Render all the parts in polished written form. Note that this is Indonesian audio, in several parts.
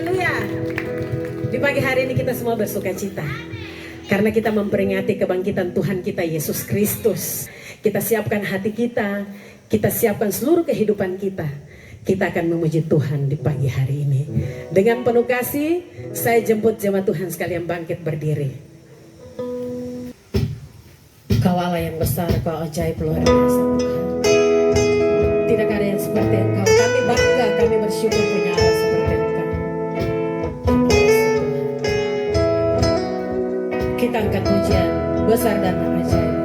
Haleluya. Di pagi hari ini kita semua bersuka cita karena kita memperingati kebangkitan Tuhan kita Yesus Kristus. Kita siapkan hati kita, kita siapkan seluruh kehidupan kita. Kita akan memuji Tuhan di pagi hari ini. Dengan penuh kasih, saya jemput jemaat Tuhan sekalian bangkit berdiri. Kau Allah yang besar, Kau ajaib luar biasa Tuhan. Tidak ada yang seperti Engkau. Kami bangga, kami bersyukur punya Allah seperti Engkau. Kita angkat pujian besar dan ajaib.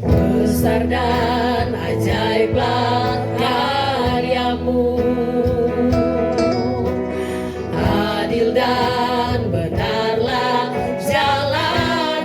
Besar dan ajaiblah karyamu, adil dan benarlah jalan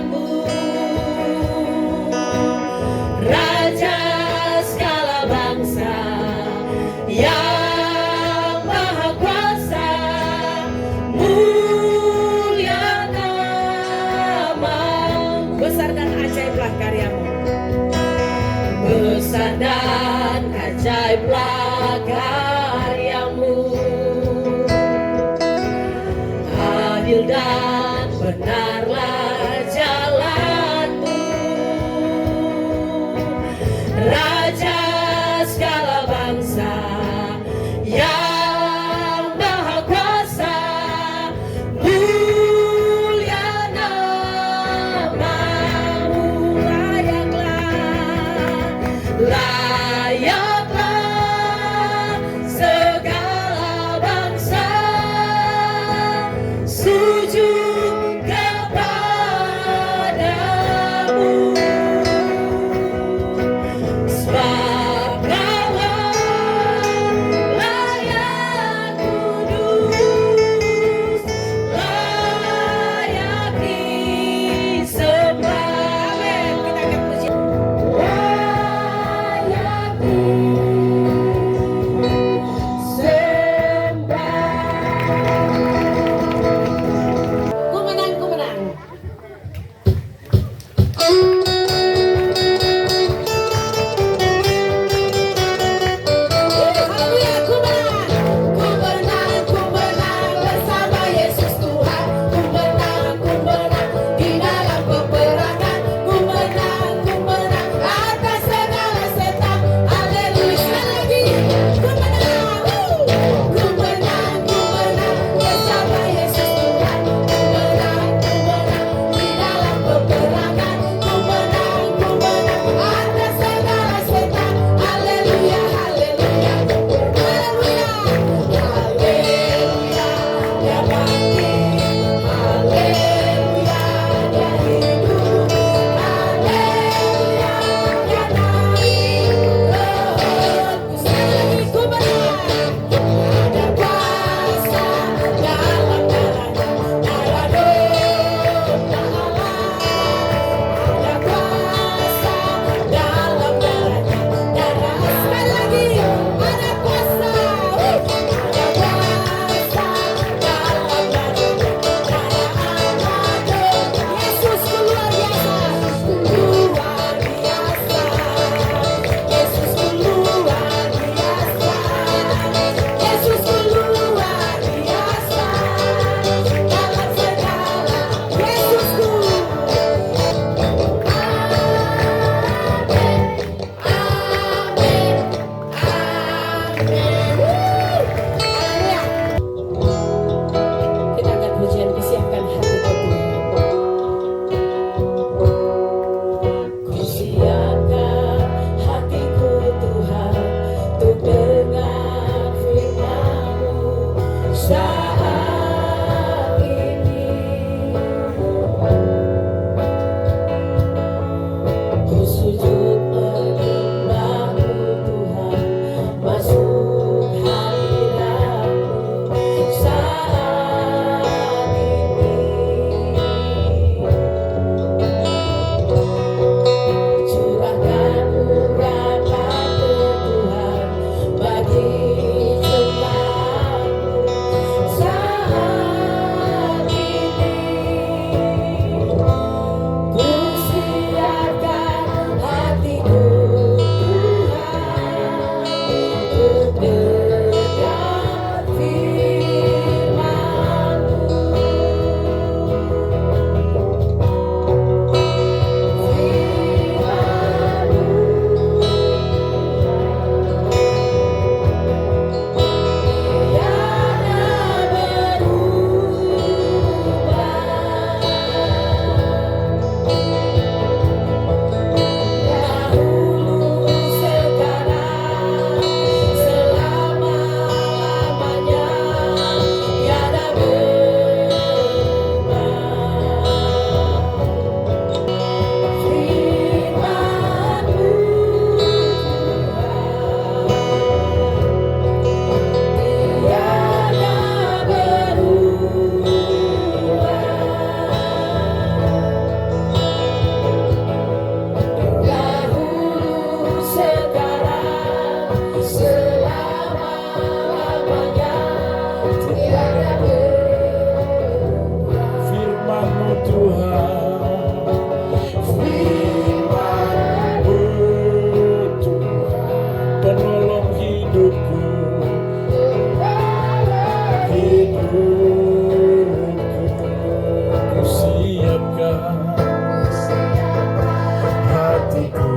hatiku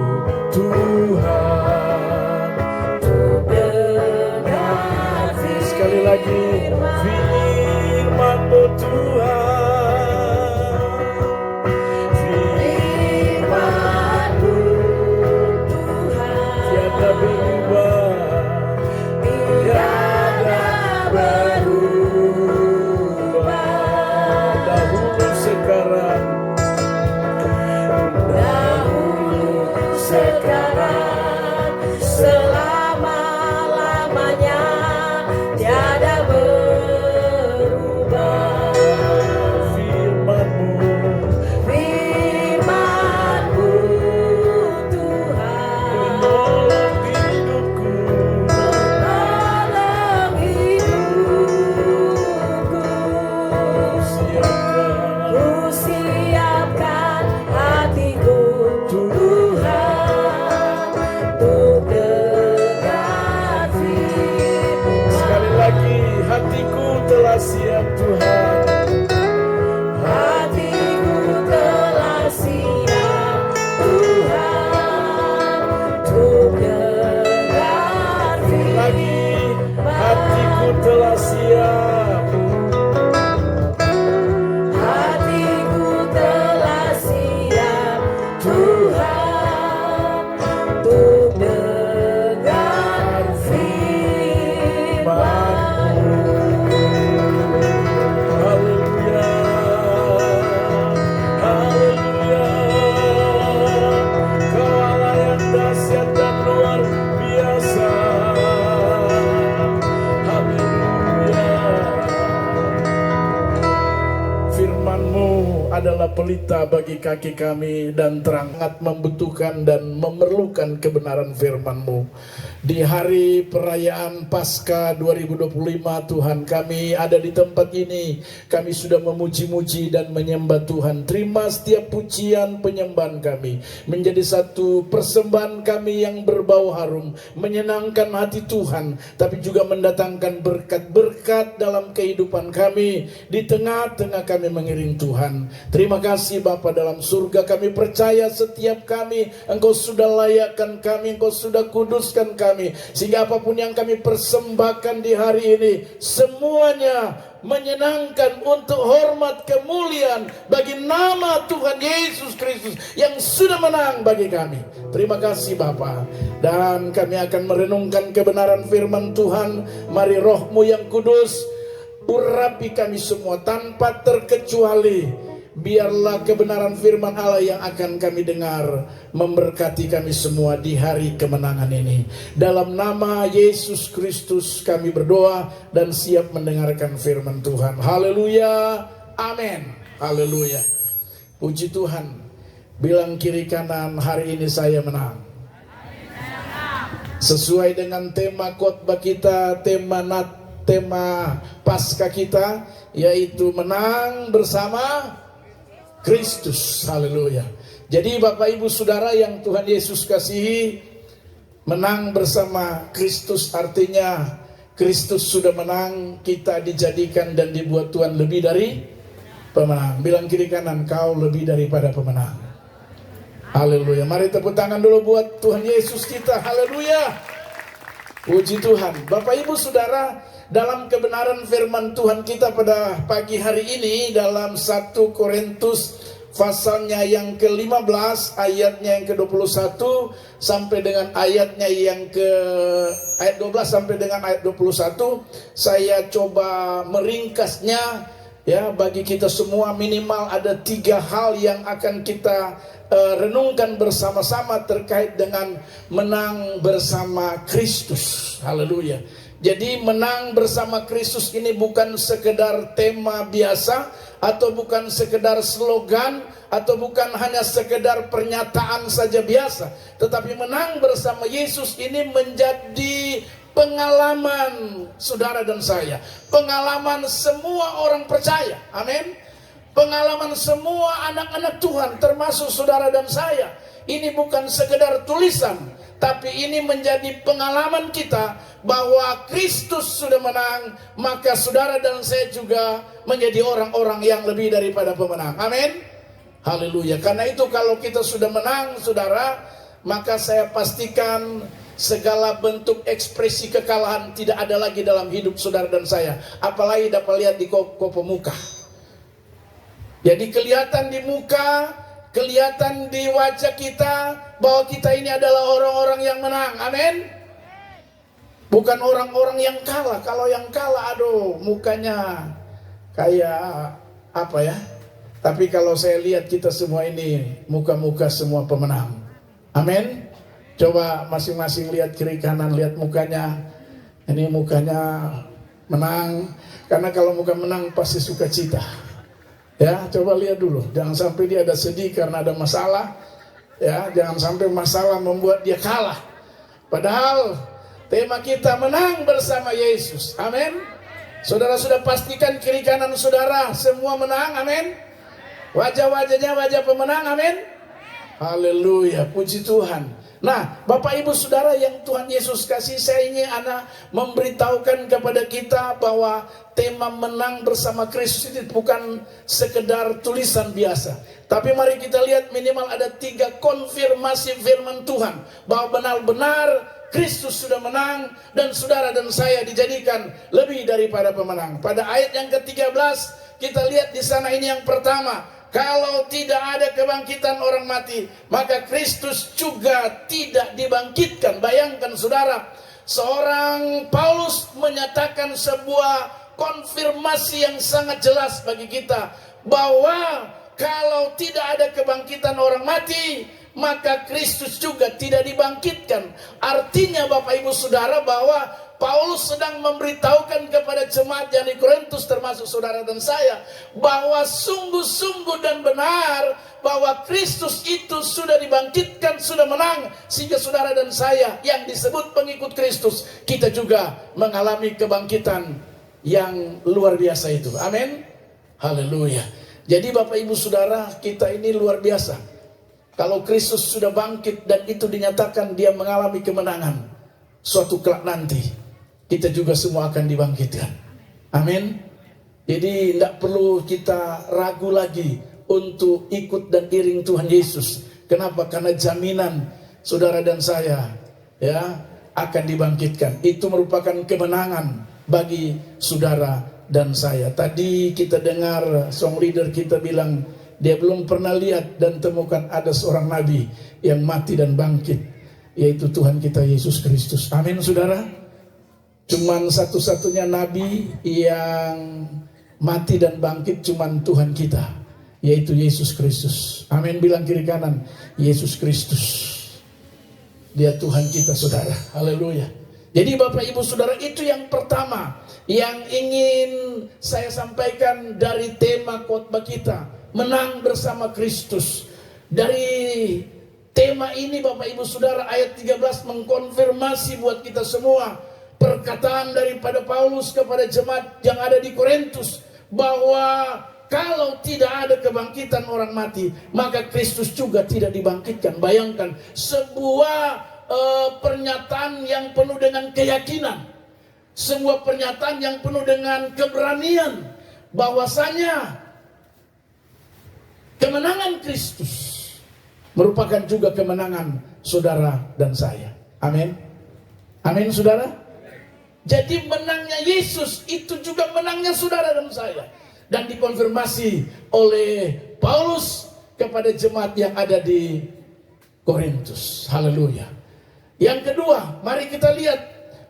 Tuhan, untuk dengar sekali lagi firman-Mu Tuhan, firman-Mu Tuhan, tiada berubah, tiada berubah, dahulu sekarang, sekarang, selama-lamanya, tiada berubah. Firman-Mu, firman-Mu Tuhan, menolong hidupku, menolong hidupku. Siapkan hatiku Tuhan, untuk dengar firman. Sekali lagi, hatiku telah siap Tuhan, hatiku telah siap Tuhan, untuk dengar firman. Lagi, hatiku telah siap, hatiku telah siap Tuhan, untuk dengar firman-Mu. Haleluya, haleluya, Kau Allah yang dahsyat dan luar biasa. Haleluya. Firman-Mu adalah pelita bagi kaki kami dan terang, sangat membutuhkan dan memerlukan kebenaran firman-Mu. Di hari perayaan Paskah 2025 Tuhan, kami ada di tempat ini, kami sudah memuji-muji dan menyembah Tuhan. Terima setiap pujian penyembahan kami menjadi satu persembahan kami yang berbau harum, menyenangkan hati Tuhan, tapi juga mendatangkan berkat-berkat dalam kehidupan kami di tengah-tengah kami mengiring Tuhan. Terima kasih Bapa dalam surga, kami percaya setiap kami Engkau sudah layakkan kami, Engkau sudah kuduskan kami, sehingga apapun yang kami persembahkan di hari ini semuanya menyenangkan untuk hormat kemuliaan bagi nama Tuhan Yesus Kristus yang sudah menang bagi kami. Terima kasih Bapa. Dan kami akan merenungkan kebenaran firman Tuhan. Mari Roh-Mu yang kudus urapi kami semua tanpa terkecuali. Biarlah kebenaran firman Allah yang akan kami dengar memberkati kami semua di hari kemenangan ini. Dalam nama Yesus Kristus kami berdoa dan siap mendengarkan firman Tuhan. Haleluya, amin. Haleluya. Puji Tuhan. Bilang kiri kanan, hari ini saya menang. Sesuai dengan tema khotbah kita, tema Paskah kita, yaitu menang bersama Kristus. Haleluya. Jadi Bapak Ibu Saudara yang Tuhan Yesus kasihi, menang bersama Kristus artinya Kristus sudah menang, kita dijadikan dan dibuat Tuhan lebih dari pemenang. Bilang kiri kanan, kau lebih daripada pemenang. Haleluya. Mari tepuk tangan dulu buat Tuhan Yesus kita. Haleluya. Puji Tuhan. Bapak Ibu Saudara, dalam kebenaran firman Tuhan kita pada pagi hari ini dalam 1 Korintus pasalnya yang ke-15 ayatnya yang ke-21 sampai dengan ayatnya yang ayat 12 sampai dengan ayat 21, saya coba meringkasnya ya bagi kita semua. Minimal ada 3 hal yang akan kita renungkan bersama-sama terkait dengan menang bersama Kristus. Haleluya. Jadi menang bersama Kristus ini bukan sekedar tema biasa, atau bukan sekedar slogan, atau bukan hanya sekedar pernyataan saja biasa. Tetapi menang bersama Yesus ini menjadi pengalaman saudara dan saya. Pengalaman semua orang percaya. Amin. Pengalaman semua anak-anak Tuhan termasuk saudara dan saya. Ini bukan sekedar tulisan, tapi ini menjadi pengalaman kita bahwa Kristus sudah menang, maka saudara dan saya juga menjadi orang-orang yang lebih daripada pemenang. Amin. Haleluya. Karena itu kalau kita sudah menang, saudara, maka saya pastikan segala bentuk ekspresi kekalahan tidak ada lagi dalam hidup saudara dan saya. Apalagi dapat lihat di kopo muka. Jadi kelihatan di muka, kelihatan di wajah kita bahwa kita ini adalah orang-orang yang menang. Amin. Bukan orang-orang yang kalah. Kalau yang kalah, aduh, mukanya kayak apa ya? Tapi kalau saya lihat kita semua ini muka-muka semua pemenang. Amin. Coba masing-masing lihat kiri kanan, lihat mukanya. Ini mukanya menang. Karena kalau muka menang pasti sukacita. Ya, coba lihat dulu. Jangan sampai dia ada sedih karena ada masalah. Ya, jangan sampai masalah membuat dia kalah. Padahal tema kita menang bersama Yesus. Amin. Saudara sudah pastikan kiri kanan saudara semua menang. Amin. Wajah-wajahnya wajah pemenang. Amin. Haleluya, puji Tuhan. Nah, Bapak Ibu Saudara yang Tuhan Yesus kasih, saya ingin memberitahukan kepada kita bahwa tema menang bersama Kristus itu bukan sekedar tulisan biasa. Tapi mari kita lihat minimal ada 3 konfirmasi firman Tuhan bahwa benar-benar Kristus sudah menang dan saudara dan saya dijadikan lebih daripada pemenang. Pada ayat yang ke-13 kita lihat di sana ini yang pertama. Kalau tidak ada kebangkitan orang mati, maka Kristus juga tidak dibangkitkan. Bayangkan saudara, seorang Paulus menyatakan sebuah konfirmasi yang sangat jelas bagi kita. Bahwa kalau tidak ada kebangkitan orang mati, maka Kristus juga tidak dibangkitkan. Artinya Bapak Ibu Saudara bahwa Paulus sedang memberitahukan kepada jemaat yang di Korintus termasuk saudara dan saya bahwa sungguh-sungguh dan benar bahwa Kristus itu sudah dibangkitkan, sudah menang, sehingga saudara dan saya yang disebut pengikut Kristus kita juga mengalami kebangkitan yang luar biasa itu. Amin. Haleluya. Jadi Bapak Ibu Saudara, kita ini luar biasa. Kalau Kristus sudah bangkit dan itu dinyatakan dia mengalami kemenangan, suatu kelak nanti kita juga semua akan dibangkitkan. Amin. Jadi tidak perlu kita ragu lagi untuk ikut dan iring Tuhan Yesus. Kenapa? Karena jaminan saudara dan saya ya akan dibangkitkan. Itu merupakan kemenangan bagi saudara dan saya. Tadi kita dengar song leader kita bilang dia belum pernah lihat dan temukan ada seorang nabi yang mati dan bangkit, yaitu Tuhan kita Yesus Kristus. Amin saudara. Cuman satu-satunya nabi yang mati dan bangkit cuman Tuhan kita, yaitu Yesus Kristus. Amin. Bilang kiri kanan, Yesus Kristus. Dia Tuhan kita saudara. Haleluya. Jadi Bapak Ibu Saudara, itu yang pertama yang ingin saya sampaikan dari tema khotbah kita, menang bersama Kristus. Dari tema ini Bapak Ibu Saudara, ayat 13 mengkonfirmasi buat kita semua perkataan daripada Paulus kepada jemaat yang ada di Korintus bahwa kalau tidak ada kebangkitan orang mati, maka Kristus juga tidak dibangkitkan. Bayangkan sebuah pernyataan yang penuh dengan keyakinan, sebuah pernyataan yang penuh dengan keberanian bahwasanya kemenangan Kristus merupakan juga kemenangan saudara dan saya. Amin. Amin saudara. Jadi menangnya Yesus itu juga menangnya saudara dan saya. Dan dikonfirmasi oleh Paulus kepada jemaat yang ada di Korintus. Haleluya. Yang kedua, mari kita lihat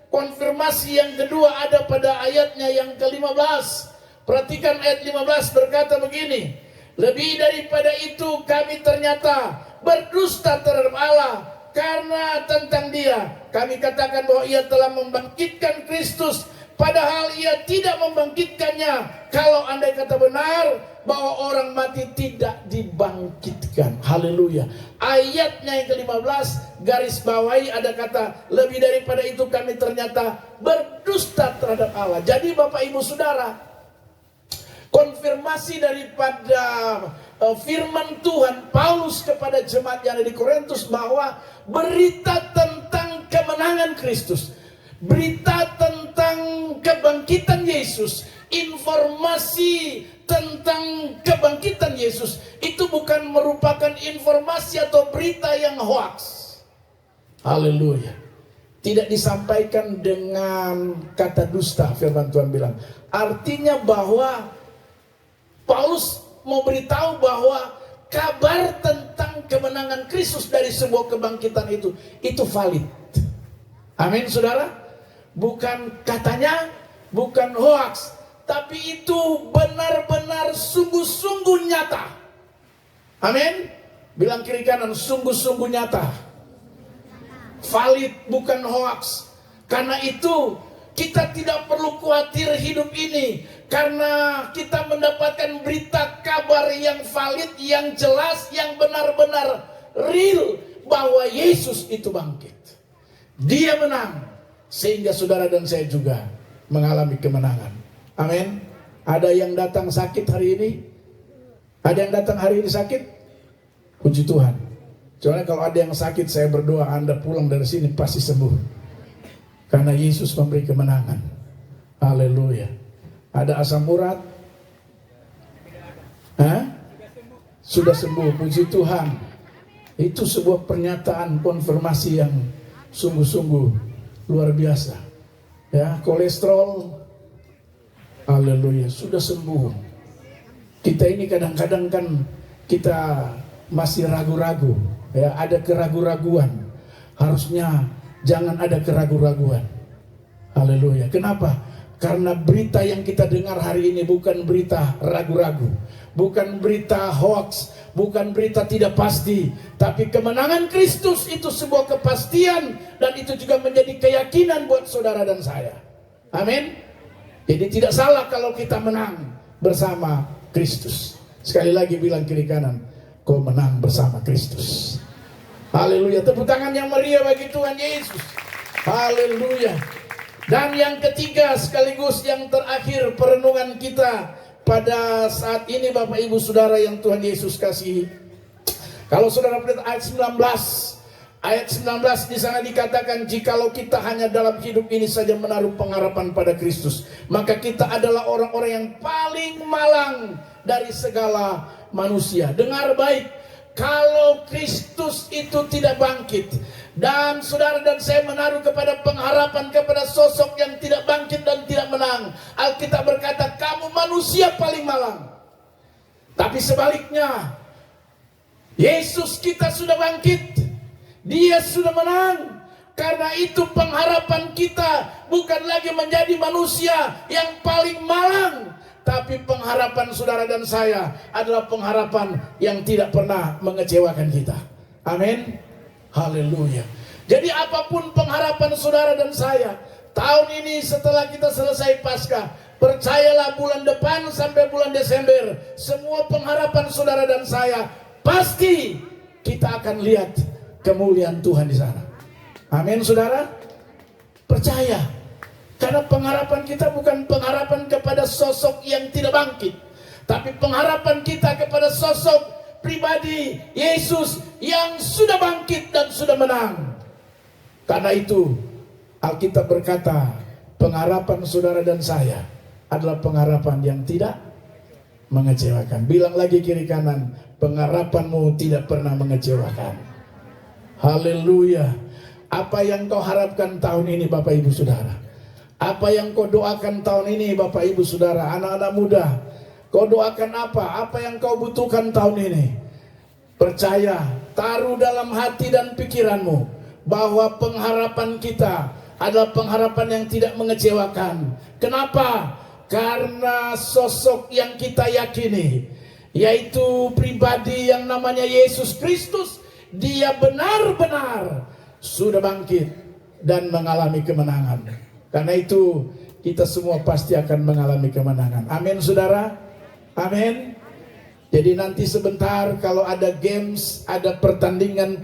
konfirmasi yang kedua ada pada ayatnya yang ke-15. Perhatikan ayat 15 berkata begini. Lebih daripada itu kami ternyata berdusta terhadap Allah. Karena tentang dia kami katakan bahwa ia telah membangkitkan Kristus, padahal ia tidak membangkitkannya. Kalau andai kata benar bahwa orang mati tidak dibangkitkan. Haleluya. Ayatnya yang ke-15 garis bawahi ada kata lebih daripada itu kami ternyata berdusta terhadap Allah. Jadi Bapak Ibu Saudara, konfirmasi daripada firman Tuhan Paulus kepada jemaat yang ada di Korintus bahwa berita tentang kemenangan Kristus, berita tentang kebangkitan Yesus informasi tentang kebangkitan Yesus itu bukan merupakan informasi atau berita yang hoax. Haleluya. Tidak disampaikan dengan kata dusta, firman Tuhan bilang. Artinya bahwa Paulus mau beritahu bahwa kabar tentang kemenangan Kristus dari sebuah kebangkitan itu valid. Amin, saudara. Bukan katanya, bukan hoax, tapi itu benar-benar sungguh-sungguh nyata. Amin. Bilang kiri kanan, sungguh-sungguh nyata. Valid, bukan hoax. Karena itu kita tidak perlu khawatir hidup ini, karena kita mendapatkan berita kabar yang valid, yang jelas, yang benar-benar real, bahwa Yesus itu bangkit. Dia menang, sehingga saudara dan saya juga mengalami kemenangan. Amin. Ada yang datang sakit hari ini? Ada yang datang hari ini sakit? Puji Tuhan. Soalnya kalau ada yang sakit, saya berdoa Anda pulang dari sini pasti sembuh. Karena Yesus memberi kemenangan. Haleluya. Ada asam urat? Sudah sembuh, puji Tuhan. Itu sebuah pernyataan konfirmasi yang sungguh-sungguh luar biasa. Ya, kolesterol, haleluya, sudah sembuh. Kita ini kadang-kadang kan kita masih ragu-ragu. Ya, ada keraguan-raguan. Harusnya jangan ada keraguan-raguan. Haleluya. Kenapa? Karena berita yang kita dengar hari ini bukan berita ragu-ragu, bukan berita hoax, bukan berita tidak pasti, tapi kemenangan Kristus itu sebuah kepastian, dan itu juga menjadi keyakinan buat saudara dan saya. Amin. Jadi tidak salah kalau kita menang bersama Kristus. Sekali lagi bilang kiri kanan, kau menang bersama Kristus. Haleluya. Tepuk tangan yang meriah bagi Tuhan Yesus. Haleluya. Dan yang ketiga sekaligus yang terakhir perenungan kita pada saat ini, Bapak Ibu Saudara yang Tuhan Yesus kasihi. Kalau saudara melihat ayat 19 di sana dikatakan, jikalau kita hanya dalam hidup ini saja menaruh pengharapan pada Kristus, maka kita adalah orang-orang yang paling malang dari segala manusia. Dengar baik. Kalau Kristus itu tidak bangkit, dan saudara dan saya menaruh kepada pengharapan kepada sosok yang tidak bangkit dan tidak menang, Alkitab berkata kamu manusia paling malang. Tapi sebaliknya, Yesus kita sudah bangkit, Dia sudah menang. Karena itu pengharapan kita bukan lagi menjadi manusia yang paling malang, tapi pengharapan saudara dan saya adalah pengharapan yang tidak pernah mengecewakan kita. Amin. Haleluya. Jadi apapun pengharapan saudara dan saya, tahun ini setelah kita selesai Paskah, percayalah bulan depan sampai bulan Desember, semua pengharapan saudara dan saya, pasti kita akan lihat kemuliaan Tuhan di sana. Amin, saudara. Percaya. Karena pengharapan kita bukan pengharapan kepada sosok yang tidak bangkit, tapi pengharapan kita kepada sosok pribadi Yesus yang sudah bangkit dan sudah menang. Karena itu Alkitab berkata, pengharapan saudara dan saya adalah pengharapan yang tidak mengecewakan. Bilang lagi kiri kanan, pengharapanmu tidak pernah mengecewakan. Haleluya. Apa yang kau harapkan tahun ini Bapak Ibu Saudara? Apa yang kau doakan tahun ini Bapak Ibu Saudara, anak-anak muda? Kau doakan apa? Apa yang kau butuhkan tahun ini? Percaya, taruh dalam hati dan pikiranmu bahwa pengharapan kita adalah pengharapan yang tidak mengecewakan. Kenapa? Karena sosok yang kita yakini, yaitu pribadi yang namanya Yesus Kristus, Dia benar-benar sudah bangkit dan mengalami kemenangan. Karena itu kita semua pasti akan mengalami kemenangan. Amin, saudara. Amin. Jadi nanti sebentar kalau ada games, ada pertandingan,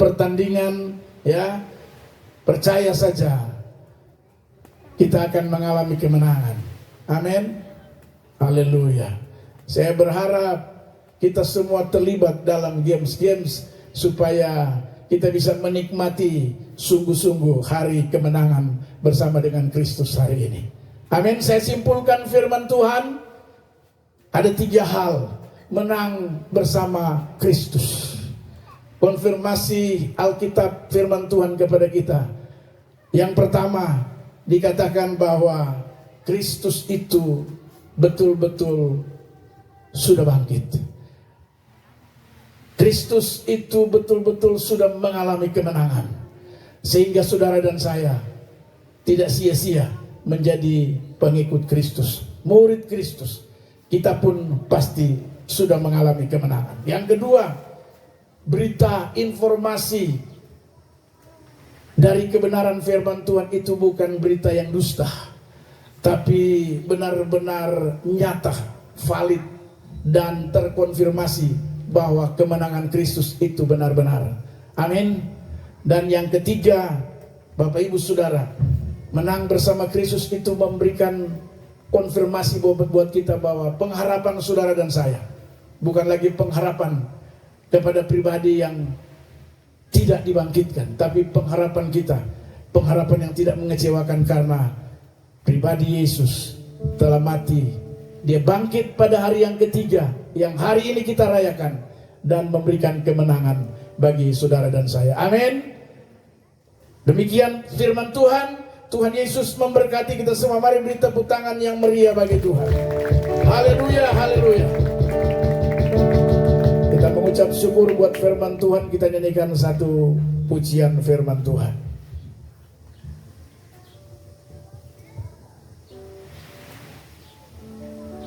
ya, percaya saja kita akan mengalami kemenangan. Amin. Haleluya. Saya berharap kita semua terlibat dalam games supaya kita bisa menikmati sungguh-sungguh hari kemenangan bersama dengan Kristus hari ini. Amin. Saya simpulkan firman Tuhan, ada 3 hal menang bersama Kristus. Konfirmasi Alkitab firman Tuhan kepada kita. Yang pertama, dikatakan bahwa Kristus itu betul-betul sudah bangkit. Kristus itu betul-betul sudah mengalami kemenangan. Sehingga saudara dan saya tidak sia-sia menjadi pengikut Kristus, murid Kristus. Kita pun pasti sudah mengalami kemenangan. Yang kedua, berita informasi dari kebenaran firman Tuhan itu bukan berita yang dusta, tapi benar-benar nyata, valid, dan terkonfirmasi bahwa kemenangan Kristus itu benar-benar. Amin. Dan yang ketiga, Bapak Ibu Saudara, menang bersama Kristus itu memberikan konfirmasi buat kita bahwa pengharapan saudara dan saya bukan lagi pengharapan kepada pribadi yang tidak dibangkitkan, tapi pengharapan kita, pengharapan yang tidak mengecewakan, karena pribadi Yesus telah mati, dia bangkit pada hari yang ketiga, yang hari ini kita rayakan, dan memberikan kemenangan bagi saudara dan saya. Amin. Demikian firman Tuhan. Tuhan Yesus memberkati kita semua. Mari beri tepuk tangan yang meriah bagi Tuhan. Haleluya, haleluya. Kita mengucap syukur buat firman Tuhan. Kita nyanyikan satu pujian firman Tuhan.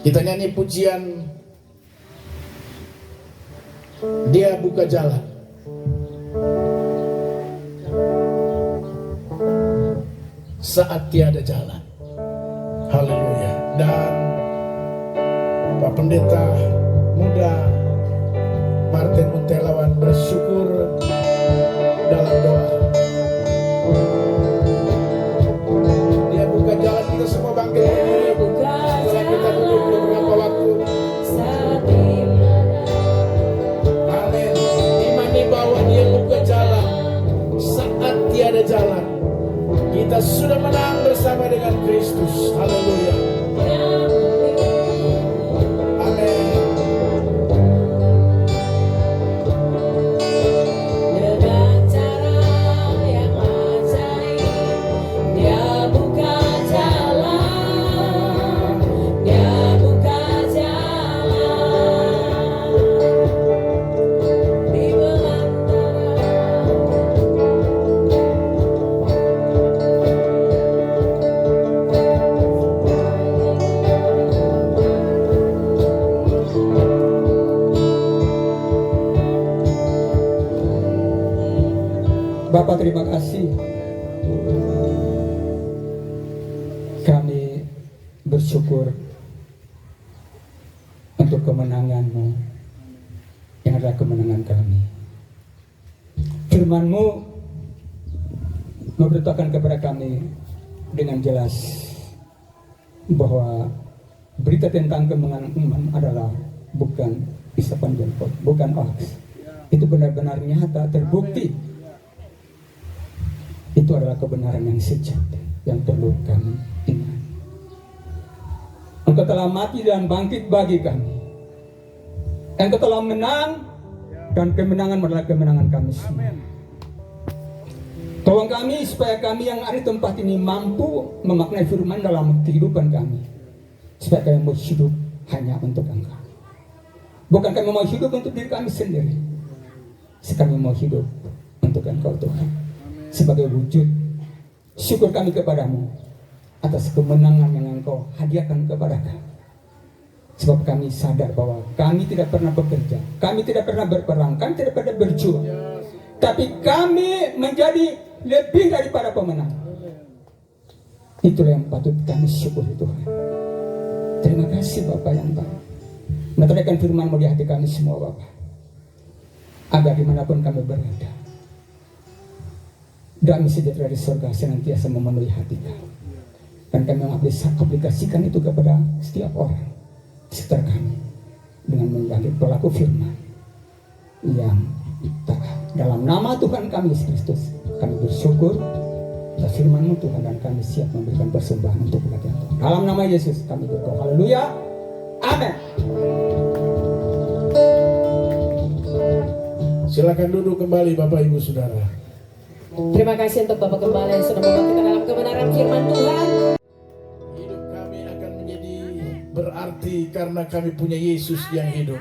Kita nyanyi pujian Dia Buka Jalan. Saat tiada jalan. Haleluya. Dan Pak Pendeta Muda Martin Muntelawan bersyukur dalam doa. Dia buka jalan, kita semua bangkit berdiri. Setelah kita duduk beberapa waktu. Amin. Imani bahwa Dia buka jalan saat tiada jalan. Kita sudah menang bersama dengan Kristus. Haleluya. Amin. Dengan cara yang ajaib, Dia buka jalan, Dia buka jalan di belantara. Bapak, terima kasih. Kami bersyukur untuk kemenangan-Mu yang adalah kemenangan kami. Firman-Mu memberitakan kepada kami dengan jelas bahwa berita tentang kemenangan iman adalah bukan isapan jempol, bukan hoax. Itu benar-benar nyata, terbukti. Itu adalah kebenaran yang sejati yang perlu kami ingat. Engkau telah mati dan bangkit bagi kami. Engkau telah menang, dan kemenangan adalah kemenangan kami semua. Tolong kami supaya kami yang ada di tempat ini mampu memaknai firman dalam kehidupan kami, supaya kami mau hidup hanya untuk Engkau. Bukan kami mau hidup untuk diri kami sendiri, kami mau hidup untuk Engkau Tuhan. Sebagai wujud syukur kami kepadamu atas kemenangan yang Engkau hadiahkan kepada kami. Sebab kami sadar bahwa kami tidak pernah bekerja, kami tidak pernah berperang, kami tidak pernah berjuang, tapi kami menjadi lebih daripada pemenang. Itulah yang patut kami syukuri Tuhan. Terima kasih Bapak yang baik. Menerankan firman-Mu di hati kami semua Bapak, agar dimanapun kami berada, damai sejahtera di surga senantiasa memenuhi hati kami. Dan kami mengaplikasikan itu kepada setiap orang sekitar kami dengan menjadi pelaku firman yang taat. Dalam nama Tuhan kami Yesus Kristus, kami bersyukur, atas firman-Mu Tuhan, dan kami siap memberikan persembahan untuk kebaktian Tuhan. Dalam nama Yesus kami berdoa. Haleluya. Amin. Silakan duduk kembali Bapak Ibu Saudara. Terima kasih untuk Bapak Gembala yang sudah membawa kita dalam kebenaran firman Tuhan. Hidup kami akan menjadi berarti karena kami punya Yesus yang hidup.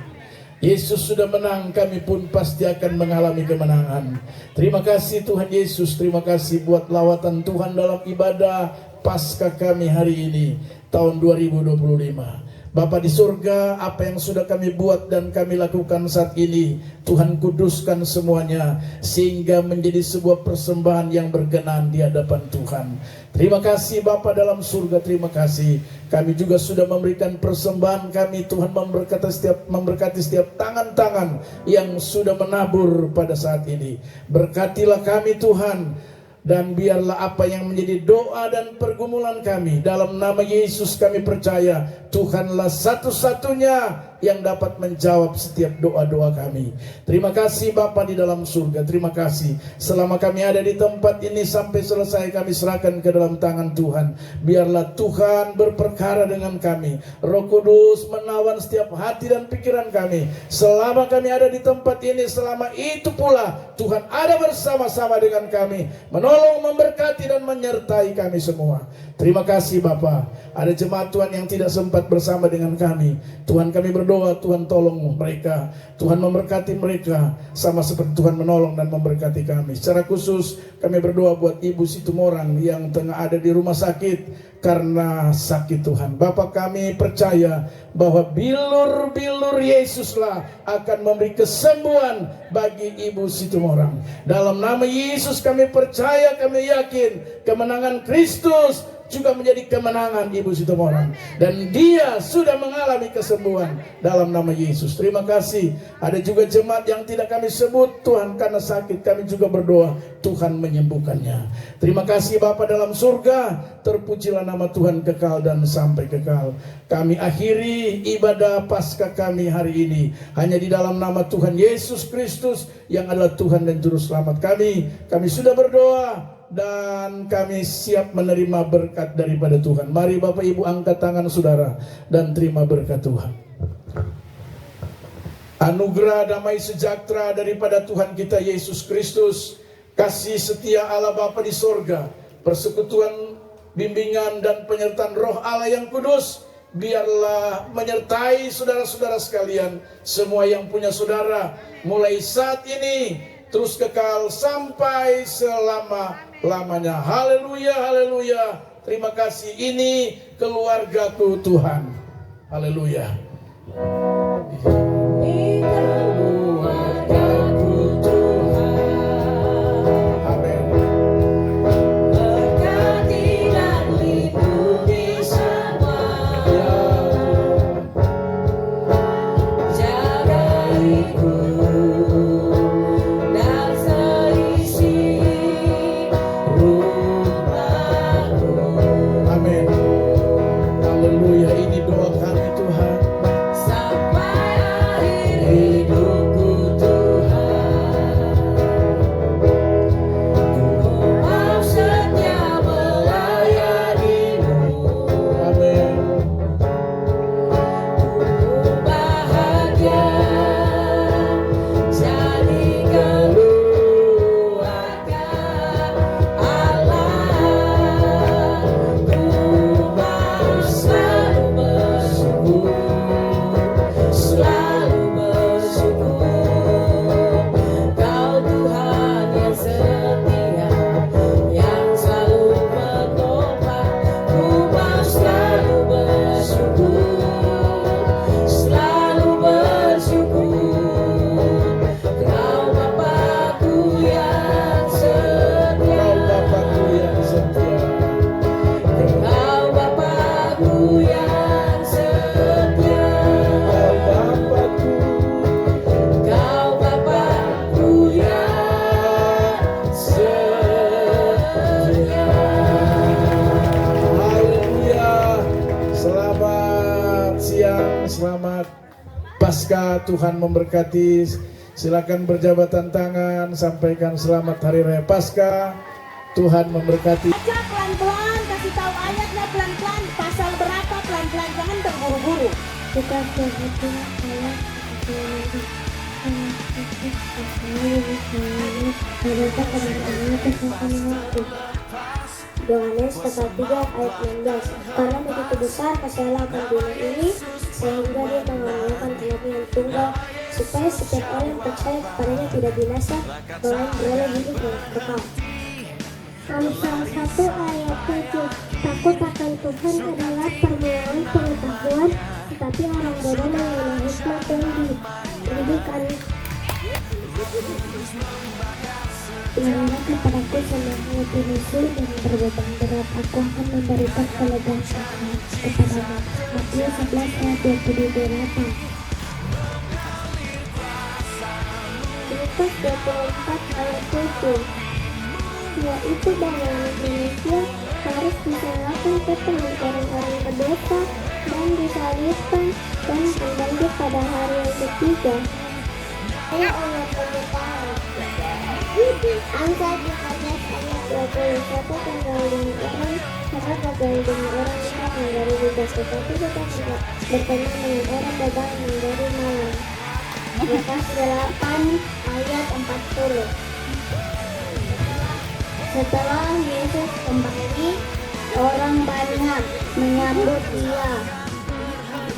Yesus sudah menang, kami pun pasti akan mengalami kemenangan. Terima kasih Tuhan Yesus, terima kasih buat lawatan Tuhan dalam ibadah Paskah kami hari ini, tahun 2025. Bapa di surga, apa yang sudah kami buat dan kami lakukan saat ini, Tuhan kuduskan semuanya sehingga menjadi sebuah persembahan yang berkenan di hadapan Tuhan. Terima kasih Bapa dalam surga, terima kasih. Kami juga sudah memberikan persembahan kami, Tuhan memberkati setiap tangan-tangan yang sudah menabur pada saat ini. Berkatilah kami Tuhan. Dan biarlah apa yang menjadi doa dan pergumulan kami, dalam nama Yesus kami percaya Tuhanlah satu-satunya yang dapat menjawab setiap doa-doa kami. Terima kasih Bapa di dalam surga, terima kasih. Selama kami ada di tempat ini sampai selesai, kami serahkan ke dalam tangan Tuhan. Biarlah Tuhan berperkara dengan kami. Roh Kudus menawan setiap hati dan pikiran kami. Selama kami ada di tempat ini, selama itu pula Tuhan ada bersama-sama dengan kami, menolong, memberkati dan menyertai kami semua. Terima kasih Bapa. Ada jemaat Tuhan yang tidak sempat bersama dengan kami, Tuhan kami berdoa, Tuhan tolong mereka, Tuhan memberkati mereka sama seperti Tuhan menolong dan memberkati kami. Secara khusus kami berdoa buat Ibu Situmorang yang tengah ada di rumah sakit karena sakit Tuhan. Bapa, kami percaya bahwa bilur-bilur Yesuslah akan memberi kesembuhan bagi Ibu Situmorang. Dalam nama Yesus kami percaya, kami yakin kemenangan Kristus juga menjadi kemenangan Ibu Situmorang, dan dia sudah mengalami kesembuhan dalam nama Yesus. Terima kasih. Ada juga jemaat yang tidak kami sebut Tuhan karena sakit, kami juga berdoa Tuhan menyembuhkannya. Terima kasih Bapa dalam surga, terpujilah nama Tuhan kekal dan sampai kekal. Kami akhiri ibadah Paskah kami hari ini hanya di dalam nama Tuhan Yesus Kristus yang adalah Tuhan dan Juru Selamat kami. Kami sudah berdoa dan kami siap menerima berkat daripada Tuhan. Mari Bapak Ibu angkat tangan saudara dan terima berkat Tuhan. Anugerah damai sejahtera daripada Tuhan kita Yesus Kristus, kasih setia Allah Bapa di sorga, persekutuan, bimbingan dan penyertaan Roh Allah yang kudus, biarlah menyertai saudara-saudara sekalian, semua yang punya saudara, mulai saat ini terus kekal sampai selama-lamanya. Haleluya, haleluya. Terima kasih, ini keluargaku Tuhan. Haleluya. Ini keluargaku Tuhan. Amin. Berkati dan lindungi semua. Jaga hidup dan seisi rumahku. Amin. Haleluya. Ini doa kami Tuhan. Sampai akhir hidupku Tuhan, ku mau setia melayanimu, Amin. ku bahagia jadi keluarga Allah. Ku mau selalu bersyukur, selalu bersyukur. Kau Tuhan yang setia, yang selalu menopang. Ku mau selalu bersyukur, selalu bersyukur. Kau Bapakku yang setia, Kau Bapakku yang setia. Kau Bapakku yang setia. Kau Bapakku. Kau Bapakku yang setia. Haleluya. Selamat siang, selamat Paskah. Tuhan memberkati. Silakan berjabatan tangan, sampaikan selamat hari raya Paskah. Tuhan memberkati. Baca pelan-pelan, kasih tahu ayatnya pelan-pelan, pasal berapa pelan-pelan, jangan terburu-buru. Kita berdoa ayat Yohanes pasal 3 ayat 16. Karena begitu besar kasih Allah akan dunia ini, sehingga dia mengaruniakan anaknya yang tunggal, supaya setiap orang yang percaya kepadanya tidak binasa, melainkan beroleh hidup yang kekal. Amsal 1 ayat 7. Takut akan Tuhan adalah permulaan pengetahuan, tetapi orang bodoh mengenal hikmat yang didikan. Berilah kepadaku semangat musuh dan perbuatan berat, aku akan memberikan kelegaan kepadamu. Matius 11 ayat 28. Lukas 24 ayat 7. Yaitu bahwa Indonesia harus diserahkan ke tangan orang-orang berdosa dan disalibkan dan kembali pada hari yang ketiga. Oleh penyebaran Amsal 15 ayat 21 tinggal dengan orang karena gagal dengan orang dekat menjadi bebas, tetapi kita tidak berteman dengan orang bebas menjadi malam. Lukas 8 ayat 40. Setelah Yesus kembali, orang banyak menyambut dia,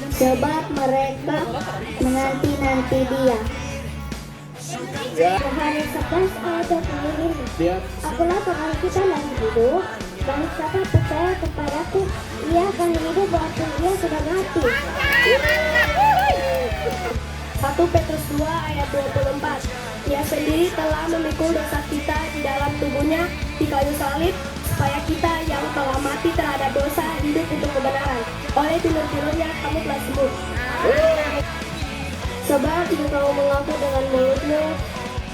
sebab mereka menanti-nanti dia. Yohanes 11 ayat 25. Akulah Tuhan kita yang hidup, dan siapa percaya kepadaku, ia akan hidup walaupun ia sudah mati. 1 Petrus 2 ayat 24. Dia sendiri telah memikul dosa kita di dalam tubuhnya di kayu salib, supaya kita yang telah mati terhadap dosa hidup untuk kebenaran. Oleh tilur-tilurnya kamu telah sembuh. Sebab jika kamu mengaku dengan mulutmu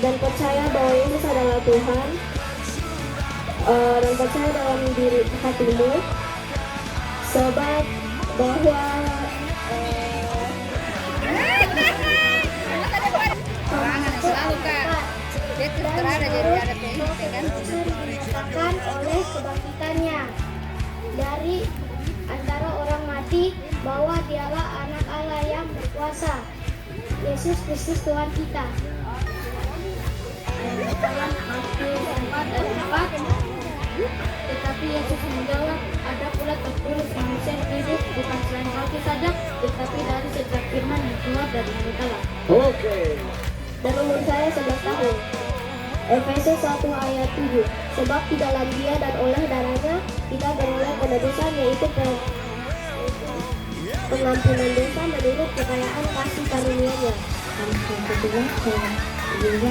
dan percaya bahwa Yesus adalah Tuhan, dan percaya dalam diri hatimu, sebab bahwa dinyatakan oleh kebangkitannya dari antara orang mati bahwa dialah anak Allah yang berkuasa, Yesus Kristus Tuhan kita. Matius 4 ayat 4. Tetapi Yesus menjawab, ada pula tertulis manusia hidup bukan selain roti saja, tetapi dari setiap firman yang keluar dari mulut Allah. Oke. Dan umur saya 11 tahun. Efesus 1 ayat 7. Sebab di dalam dia dan oleh darahnya kita beroleh penebusan, yaitu pengampunan dosa menurut kekayaan kasih karunia-Nya. Amsal 11 ayat 5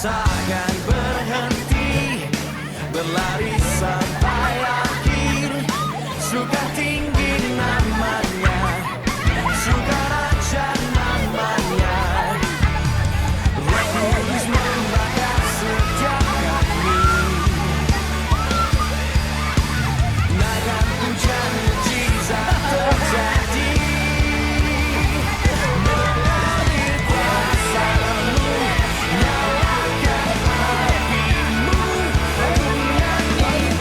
takkan berhenti berlari sampai akhir. Suka tinggi namanya, suka raja namanya. Roh Kudus membakar setiap kami. Naikkan hujan mujizat terjadi. Mengalir kuasa-Mu, nyalakan api-Mu. Aku nyanyi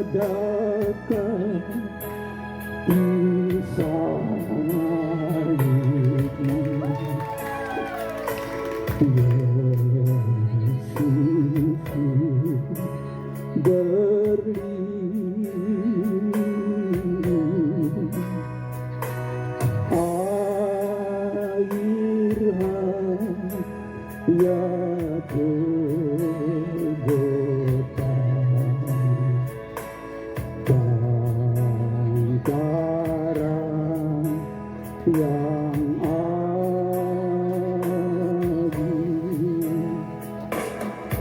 Adakah kisah-Mu Yesus berlindung air hayat yang agung,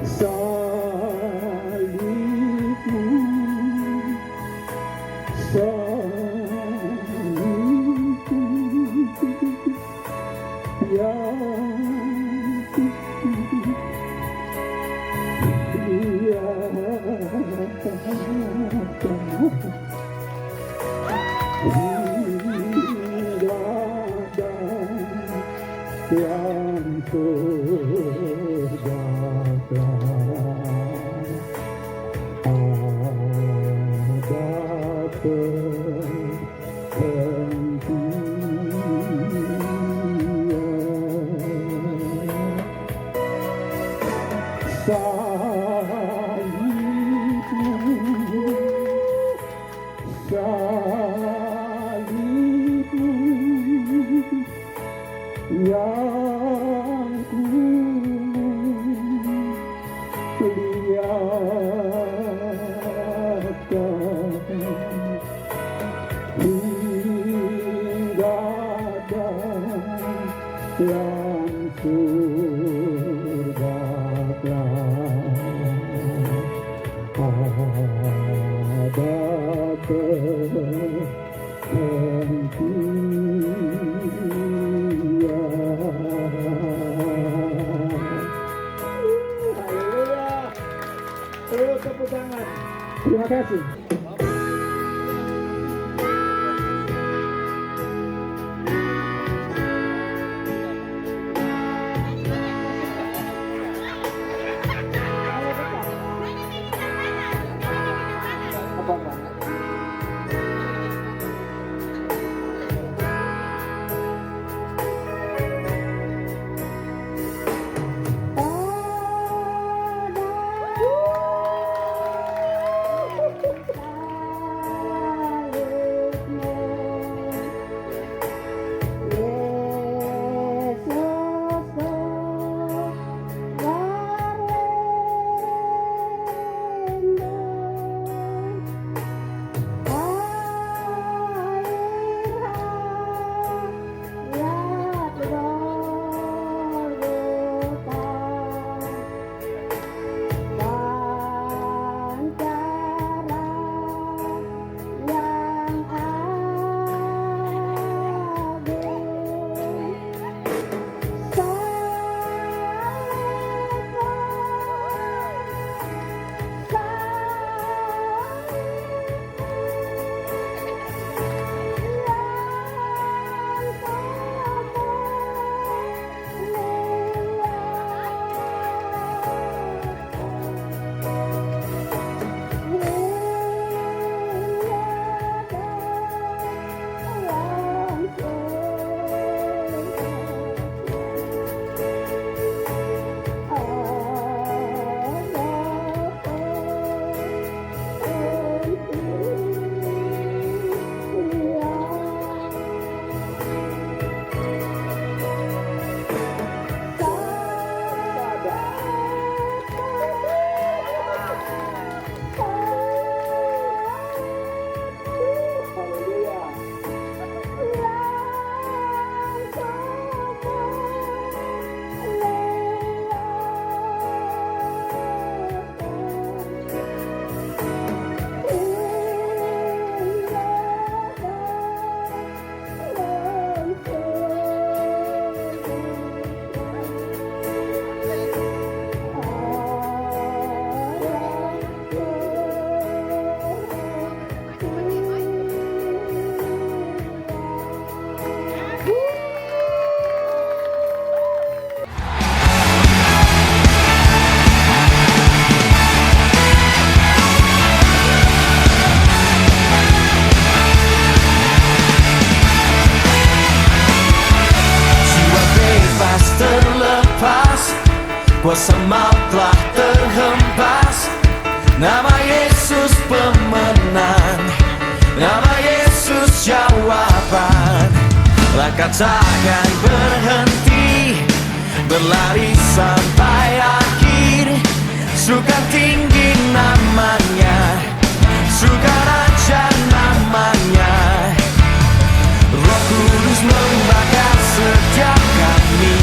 salib-Mu, salib-Mu yang yang surga ada salib-Mu, salib-Mu yang ku lihatkan hingga dalam surga ada Haleluya. Tepuk tangan. Terima kasih. Kuasa maut telah terhempas, nama Yesus pemenang, nama Yesus jawaban. Langkah takkan berhenti, berlari sampai akhir. Suka tinggi namanya, suka raja namanya. Roh Kudus membakar setiap kami.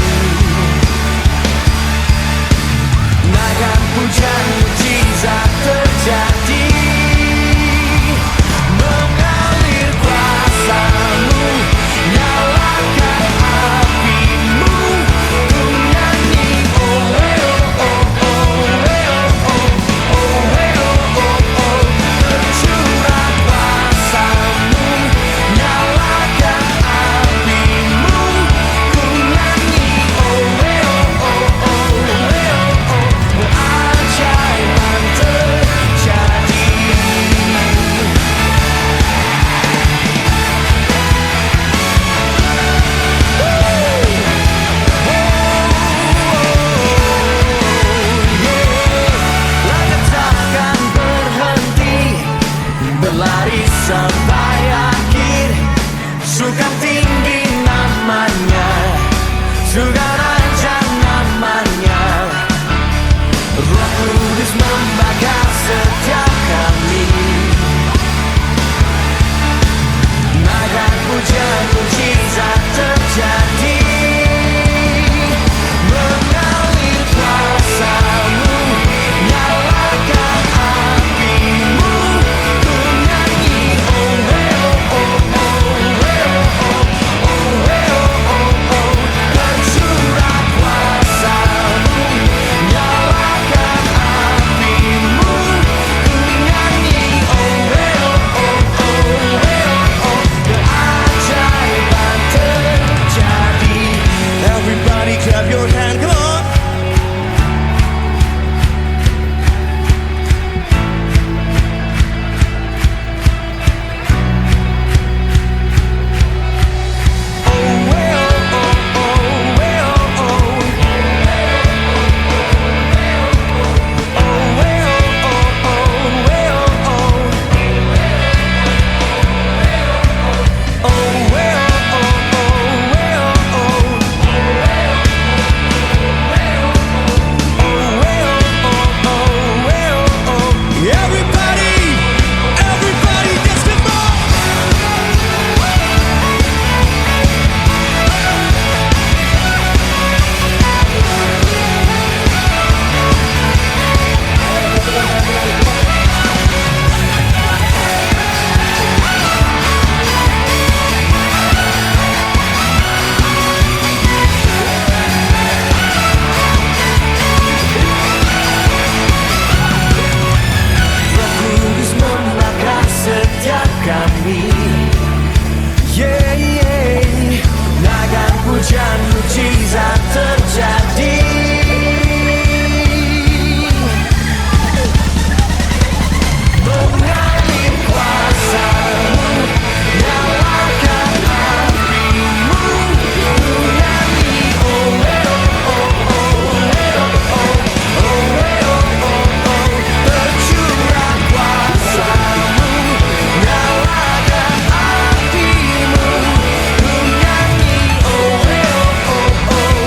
Naikkan pujian, mujizat terjadi. Mengalir kuasa-Mu, nyalakan api-Mu. Ku nyanyi oh oh oh oh oh oh oh oh. Tercurah kuasa-Mu, nyalakan api-Mu. Ku nyanyi oh oh oh oh. Keajaiban terjadi. Langkah takkan berhenti, berlari sampai akhir. Suka tinggi namanya, suka raja namanya. Roh Kudus membakar setiap kami. Naikkan pujian, mujizat terjadi. Mengalir kuasa-Mu, nyalakan api-Mu. Ku nyanyi oh oh oh oh oh oh. Tercurah kuasa-Mu, nyalakan api-Mu. Ku nyanyi oh oh oh oh. Keajaiban terjadi. Everybody clap your hand, come on. Everybody, just come on. Roh Kudus membakar setiap kami. Yeah, yeah. Naikkan pujian, mujizat terjadi. Mengalir kuasa-Mu, nyalakan api-Mu. Ku nyanyi oh oh oh oh. Tercurah kuasa-Mu, nyalakan api-Mu. Ku nyanyi oh oh oh.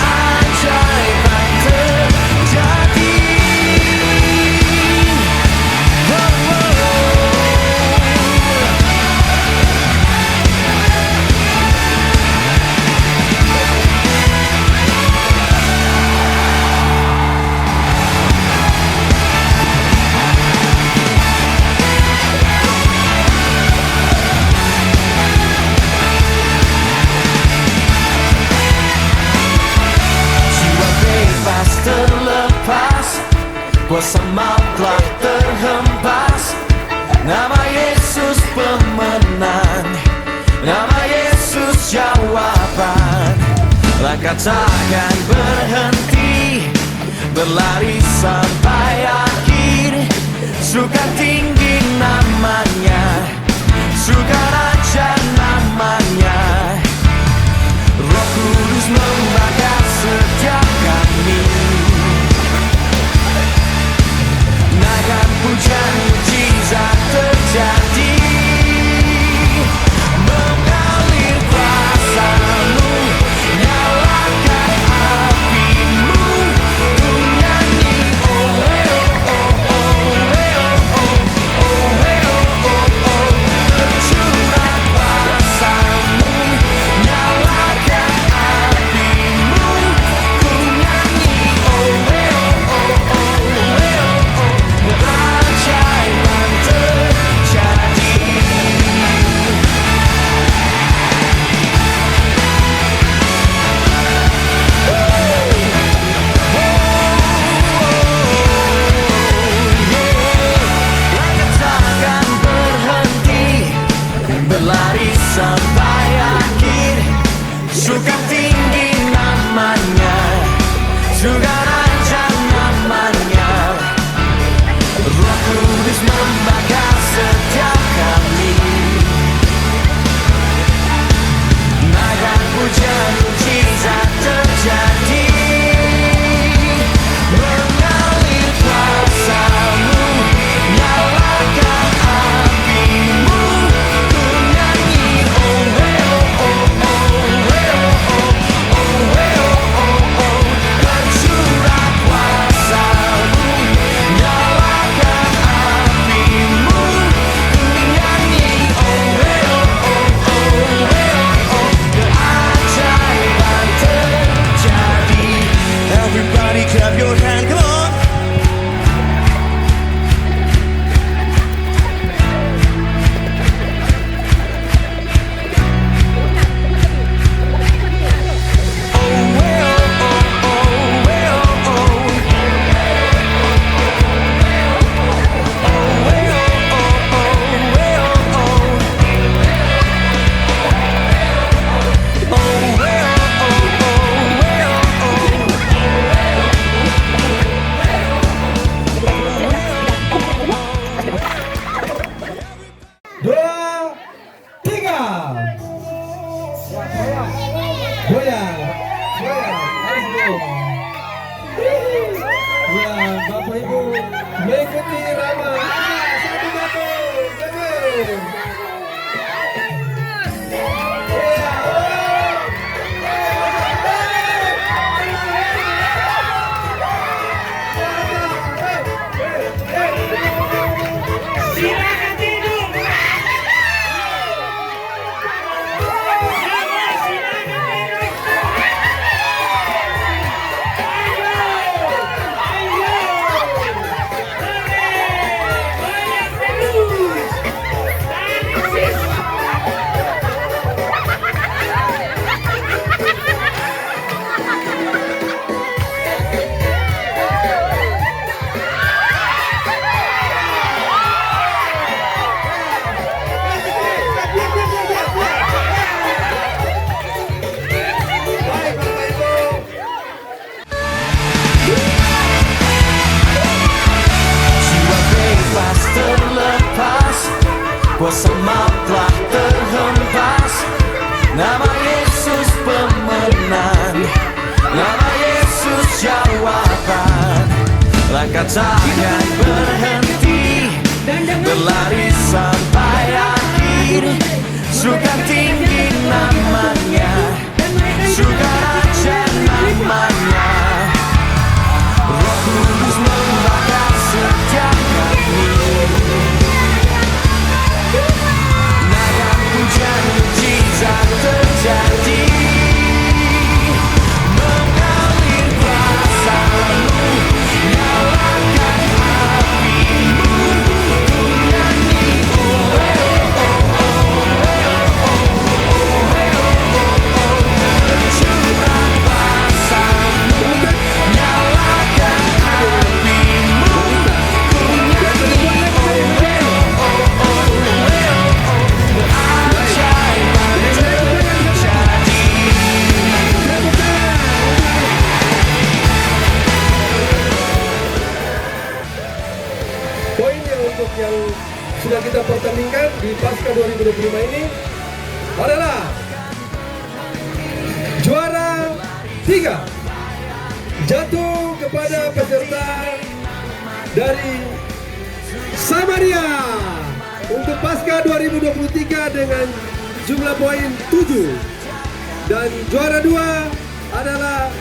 Keajaiban terjadi. Jiwa bebas terlepas, kuasa maut telah terhempas. Nama Yesus pemenang, nama Yesus jawaban. Langkah takkan berhenti, berlari sampai akhir. Suka tinggi namanya, suka raja namanya. Roh Kudus membakar setiap kami. Ya, Bapak Ibu mengikuti Rama. Satu satu, jangan. Jiwa bebas terlepas, kuasa maut telah terhempas. Nama Yesus pemenang, nama Yesus jawaban. Langkah jangan berhenti, berlari sampai akhir. Surga tinggi namanya, surga raja namanya. Roh Kudus membakar setiap kami. Naga hujan mujizat terjadi, mengalir kuasa-Mu, nyalakan api-Mu, ku nyanyi curah kuasa-Mu, nyalakan api-Mu, ku nyanyi keajaiban terjadi. Poin yang sudah kita pertandingkan di Pasca 2025 ini adalah juara 3 jatuh kepada peserta dari Samaria untuk Pasca 2023 dengan jumlah poin 7, dan juara 2 adalah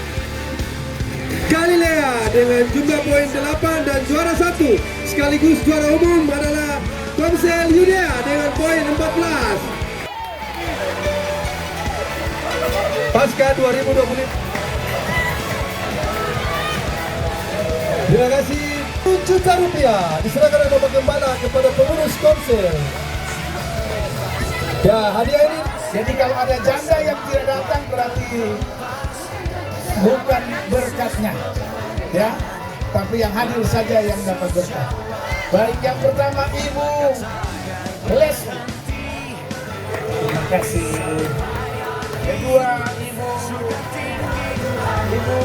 Galilea dengan jumlah poin 8, dan juara 1 sekaligus juara umum adalah Komsel Yudea dengan poin 14. Pasca 2020. Terima kasih. 1 juta rupiah diserahkan oleh Bapak Gembala kepada pengurus Komsel. Ya, hadiah ini. Jadi kalau ada janda yang tidak datang berarti bukan berkatnya, ya, tapi yang hadir saja yang dapat berkat. Baik, yang pertama Ibu Leslie, terima kasih. Kedua Ibu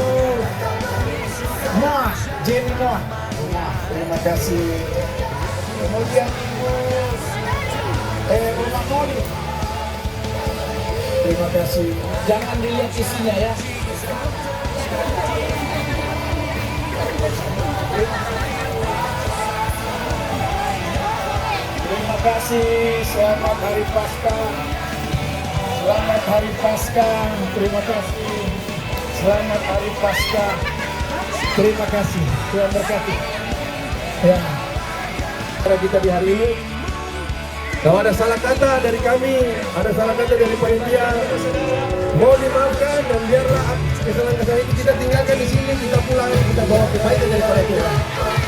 Noah, Jenny Noah, terima kasih. Kemudian Ibu Rumah Moli, terima kasih. Jangan dilihat isinya ya. Terima kasih, selamat hari Paskah. Selamat hari Paskah. Terima kasih. Selamat hari Paskah. Terima kasih. Tuhan berkati. Ya. Kita di hari ini, kalau ada salah kata dari kami, ada salah kata dari panitia, mohon dimaafkan, dan biarlah kesalahan-kesalahan itu kita tinggalkan di sini, kita pulang, kita bawa kebaikan daripada Tuhan.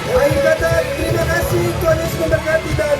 Akhir kata, terima kasih, Tuhan Yesus memberkati, dan